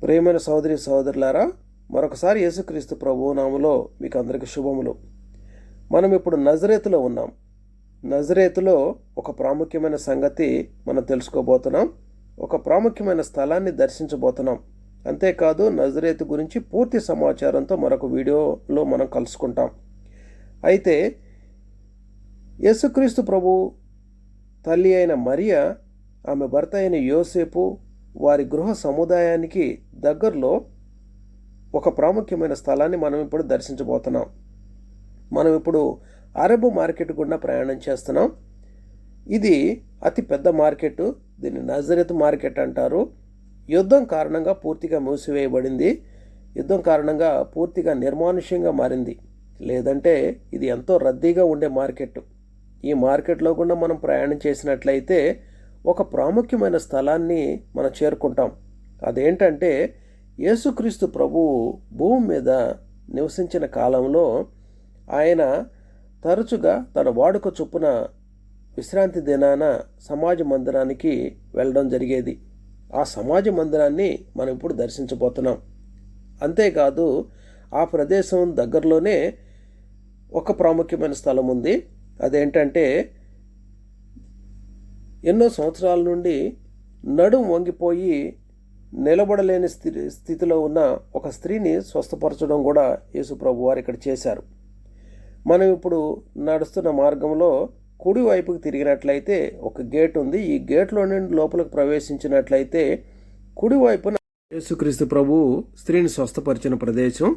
ప్రియమైన సోదరి సోదరులారా, మరొకసారి యేసుక్రీస్తు ప్రభువు నామములో మీకు అందరికీ శుభములు. మనం ఇప్పుడు నజరేతులో ఉన్నాం. నజరేతులో ఒక ప్రాముఖ్యమైన సంగతి మనం తెలుసుకోబోతున్నాం. ఒక ప్రాముఖ్యమైన స్థలాన్ని దర్శించబోతున్నాం. అంతేకాదు నజరేతు గురించి పూర్తి సమాచారంతో మరొక వీడియోలో మనం కలుసుకుంటాం. అయితే యేసుక్రీస్తు ప్రభు తల్లి అయిన మరియా, ఆమె భర్త అయిన యోసేపు వారి గృహ సముదాయానికి దగ్గరలో ఒక ప్రాముఖ్యమైన స్థలాన్ని మనం ఇప్పుడు దర్శించబోతున్నాం. మనం ఇప్పుడు అరబ్ మార్కెట్ గుండా ప్రయాణం చేస్తున్నాం. ఇది అతి పెద్ద మార్కెట్. దీన్ని నజరేత్ మార్కెట్ అంటారు. యుద్ధం కారణంగా పూర్తిగా మూసివేయబడింది. యుద్ధం కారణంగా పూర్తిగా నిర్మానుష్యంగా మారింది. లేదంటే ఇది ఎంతో రద్దీగా ఉండే మార్కెట్. ఈ మార్కెట్లో గుండా మనం ప్రయాణం చేసినట్లయితే ఒక ప్రాముఖ్యమైన స్థలాన్ని మనం చేరుకుంటాం. అదేంటంటే యేసుక్రీస్తు ప్రభువు భూమి మీద నివసించిన కాలంలో ఆయన తరచుగా తన వాడుక చొప్పున విశ్రాంతి దినాన సమాజ మందిరానికి వెళ్ళడం జరిగేది. ఆ సమాజ మందిరాన్ని మనం ఇప్పుడు దర్శించబోతున్నాం. అంతేకాదు ఆ ప్రదేశం దగ్గరలోనే ఒక ప్రాముఖ్యమైన స్థలం ఉంది. అదేంటంటే ఎన్నో సంవత్సరాల నుండి నడుం వంగిపోయి నిలబడలేని స్థితిలో ఉన్న ఒక స్త్రీని స్వస్థపరచడం కూడా యేసు ప్రభు వారు ఇక్కడ చేశారు. మనం ఇప్పుడు నడుస్తున్న మార్గంలో కుడి వైపుకి తిరిగినట్లయితే ఒక గేట్ ఉంది. ఈ గేట్లో నుండి లోపలికి ప్రవేశించినట్లయితే కుడివైపున యేసుక్రీస్తు ప్రభు స్త్రీని స్వస్థపరిచిన ప్రదేశం.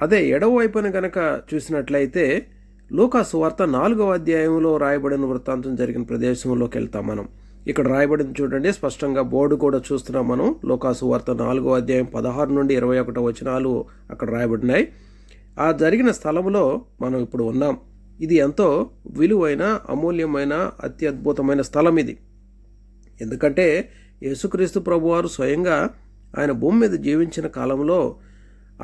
అదే ఎడవైపున గనక చూసినట్లయితే లూకా సువార్త 4వ అధ్యాయంలో రాయబడిన వృత్తాంతం జరిగిన ప్రదేశంలోకి వెళ్తాం. మనం ఇక్కడ రాయబడింది చూడండి, స్పష్టంగా బోర్డు కూడా చూస్తున్నాం మనం. లూకా సువార్త 4వ అధ్యాయం 16 నుండి 21 వచనాలు అక్కడ రాయబడినాయి. ఆ జరిగిన స్థలంలో మనం ఇప్పుడు ఉన్నాం. ఇది ఎంతో విలువైన, అమూల్యమైన, అత్యద్భుతమైన స్థలం ఇది. ఎందుకంటే యేసుక్రీస్తు ప్రభువారు స్వయంగా ఆయన భూమి మీద జీవించిన కాలంలో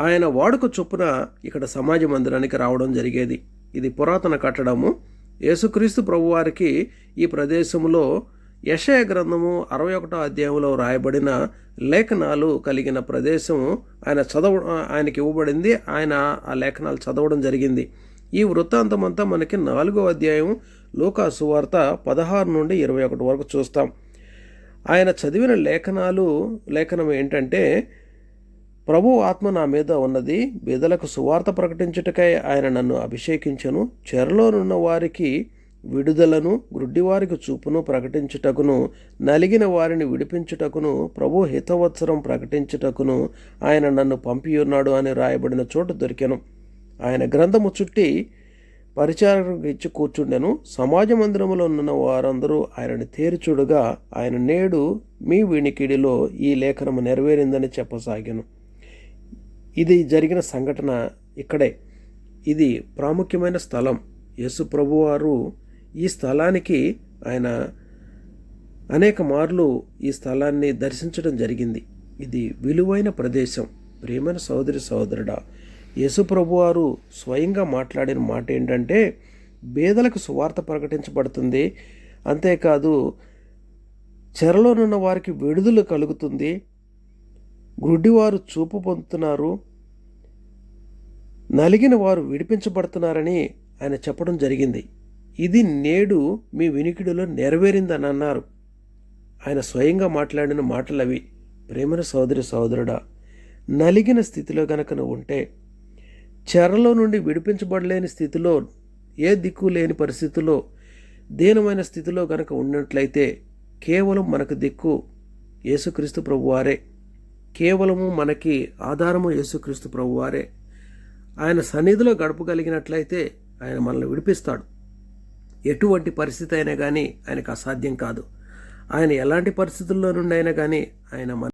ఆయన వాడుక చొప్పున ఇక్కడ సమాజ మందిరానికి రావడం జరిగేది. ఇది పురాతన కట్టడము. యేసుక్రీస్తు ప్రభువారికి ఈ ప్రదేశంలో యెషయా గ్రంథము 61వ అధ్యాయంలో రాయబడిన లేఖనాలు కలిగిన ప్రదేశం ఆయనకి ఇవ్వబడింది. ఆయన ఆ లేఖనాలు చదవడం జరిగింది. ఈ వృత్తాంతం అంతా మనకి 4వ అధ్యాయం లూకా సువార్త 16 నుండి 21 వరకు చూస్తాం. ఆయన చదివిన లేఖనం ఏంటంటే, ప్రభు ఆత్మ నా మీద ఉన్నది, బీదలకు సువార్త ప్రకటించుటకై ఆయన నన్ను అభిషేకించను, చెరలోనున్న వారికి విడుదలను, గ్రుడ్డివారికి చూపును ప్రకటించుటకును, నలిగిన వారిని విడిపించుటకును, ప్రభు హితవత్సరం ప్రకటించుటకును ఆయన నన్ను పంపియున్నాడు అని రాయబడిన చోటు దొరికెను. ఆయన గ్రంథము చుట్టి పరిచారకు ఇచ్చి కూర్చుండెను. సమాజ మందిరములో ఉన్న వారందరూ ఆయనను తేరిచూడగా ఆయన నేడు మీ వినికిడిలో ఈ లేఖనము నెరవేరిందని చెప్పసాగాను. ఇది జరిగిన సంఘటన ఇక్కడే. ఇది ప్రాముఖ్యమైన స్థలం. యేసు ప్రభువారు ఈ స్థలానికి ఆయన అనేక మార్లు ఈ స్థలాన్ని దర్శించడం జరిగింది. ఇది విలువైన ప్రదేశం. ప్రియమైన సోదరి సోదరుడా, యేసు ప్రభువారు స్వయంగా మాట్లాడిన మాట ఏంటంటే, బేదలకు సువార్త ప్రకటించబడుతుంది. అంతేకాదు చెరలోనున్న వారికి విడుదల కలుగుతుంది, గ్రుడ్డివారు చూపు పొందుతున్నారు, నలిగిన వారు విడిపించబడుతున్నారని ఆయన చెప్పడం జరిగింది. ఇది నేడు మీ వినికిడిలో నెరవేరిందని అన్నారు. ఆయన స్వయంగా మాట్లాడిన మాటలు అవి. ప్రేమైన సోదరి సోదరుడా, నలిగిన స్థితిలో గనక నువ్వు ఉంటే, చెరలో నుండి విడిపించబడలేని స్థితిలో, ఏ దిక్కు లేని పరిస్థితిలో, దీనమైన స్థితిలో గనక ఉన్నట్లయితే కేవలం మనకు దిక్కు యేసుక్రీస్తు ప్రభువారే. కేవలము మనకి ఆధారము యేసుక్రీస్తు ప్రభువారే. ఆయన సన్నిధిలో గడపగలిగినట్లయితే ఆయన మనల్ని విడిపిస్తాడు. ఎటువంటి పరిస్థితి అయినా కానీ ఆయనకు అసాధ్యం కాదు. ఆయన ఎలాంటి పరిస్థితుల్లో నుండి అయినా కానీ ఆయన